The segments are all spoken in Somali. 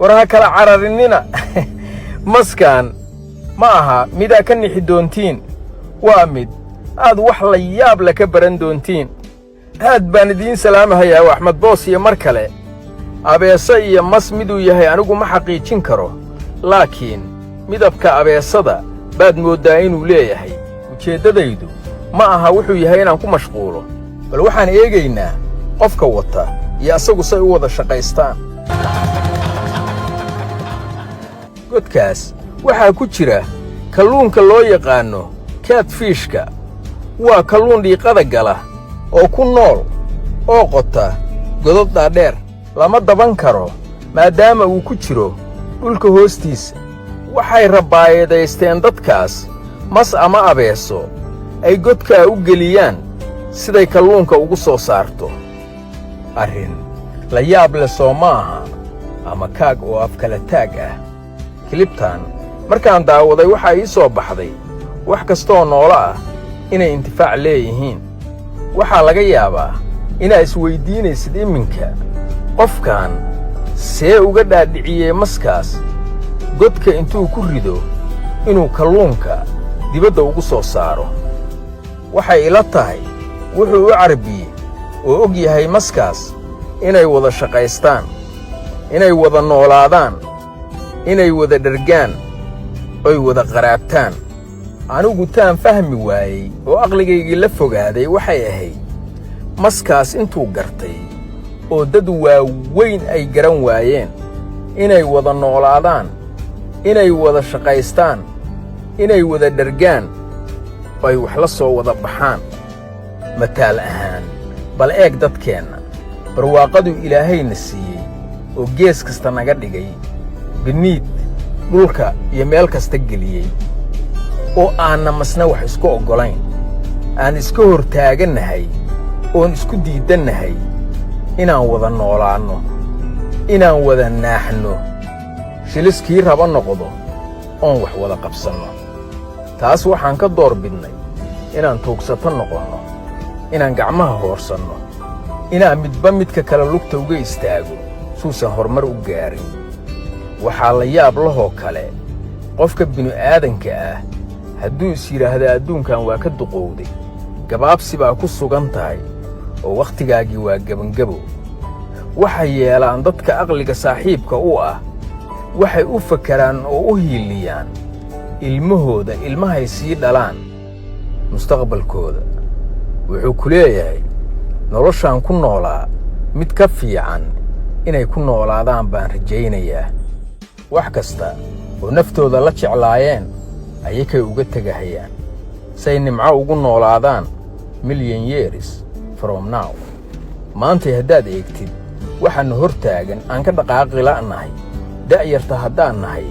waraha kala cararinina maskan ma aha mida ka nixi doontiin waa mid aad wax la yaab la ka baran doontiin aad baan idiin salaamahayaa Axmed Boos iyo mar kale abeesa iyo mas miduu yahay anigu ma xaqiijin karo laakiin midabka abeesada baad moodaa inuu leeyahay ujeedadaydu ma aha wuxuu yahay inaan ku mashquulo bal waxaan eegaynaa qofka wata iyo asagu say u wada shaqaystaan godkaas waxaa ku jira kalluunka loo yaqaano catfishka waa kalluun dhiiqada gala oo ku nool oo qota godad dhaadheer lama daban karo maadaama uu ku jiro dhulka hoostiisa waxay rabaayeedaysteen dadkaas mas ama abeeso ay godkaa u geliyaan siday kalluunka ugu soo saarto arrin la yaab leh soo maaha ama kaag oo af kala taag ah kilibtan markaan daawaday waxaa ii soo baxday wax kastoo noolo ah inay intifaac leeyihiin waxaa laga yaabaa inaa isweydiinaysid iminka qofkan see uga dhaadhiciyey maskaas godka intuu ku rido inuu kalluunka dibadda ugu soo saaro waxay ila tahay wuxuu u carbiyey oo og yahay maskaas inay wada shaqaystaan inay wada noolaadaan inay wada dhergaan oy wada qaraabtaan anigu taan fahmi waayey oo aqligaygii la fogaaday waxay ahayd maskaas intuu gartay oo dad waaweyn ay garan waayeen inay wada noolaadaan inay wada shaqaystaan inay wada dhergaan ay wax la soo wada baxaan mataal ahaan bal eeg dadkeenna barwaaqadu ilaahayna siiyey oo gees kasta naga dhigay biniid dhulka iyo meel kasta geliyey oo aanna masna wax isku oggolayn aan iska hor taagannahay oon isku diidannahay inaan wada noolaanno inaan wada naaxno shiliskii raba noqdo oon wax wada qabsanno taas waxaan ka door bidnay inaan tuugsato noqonno inaan gacmaha hoorsanno inaan midba midka kale lugta uga istaago suusan horumar u gaarin waxaa la yaab lahoo kale qofka bini'aadanka ah hadduu is yidhaahdo adduunkan waa ka duqowday gabaabsi baa ku sugan tahay oo wakhtigaagii waa gebangabo waxay yeelaan dadka aqliga saaxiibka u ah waxay u fakaraan oo u hiiliyaan ilmahooda ilmahay sii dhalaan mustaqbalkooda wuxuu ku leeyahay noloshaan ku noolaa mid ka fiican inay ku noolaadaan baan rajaynayaa wax kasta oo naftooda la jeclaayeen ayakay uga tegahayaan say nimco ugu noolaadaan million years from now maantay haddaad eegtid waxaannu hor taagan aan ka dhaqaaqi la'nahay da'yarta haddaan nahay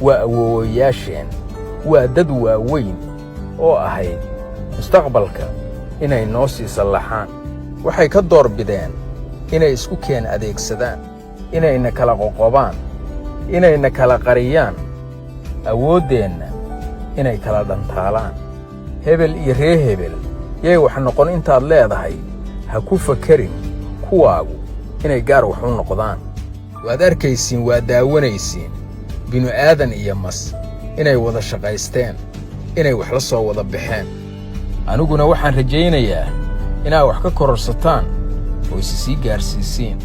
waa awoowayaasheen waa dad waaweyn oo ahayd mustaqbalka inay noo sii sallaxaan waxay ka door bideen inay isku keen adeegsadaan inayna kala qoqobaan inayna kala qariyaan awooddeenna inay kala dhantaalaan hebel iyo ree hebel yay wax noqon intaad leedahay ha ku fakarin kuwaagu inay gaar wax u noqdaan waad arkaysiin waa daawanaysiin bini'aadan iyo mas inay wada shaqaysteen inay wax la soo wada baxeen aniguna waxaan rajaynayaa inaad wax ka kororsataan oo isi sii gaarsiisiin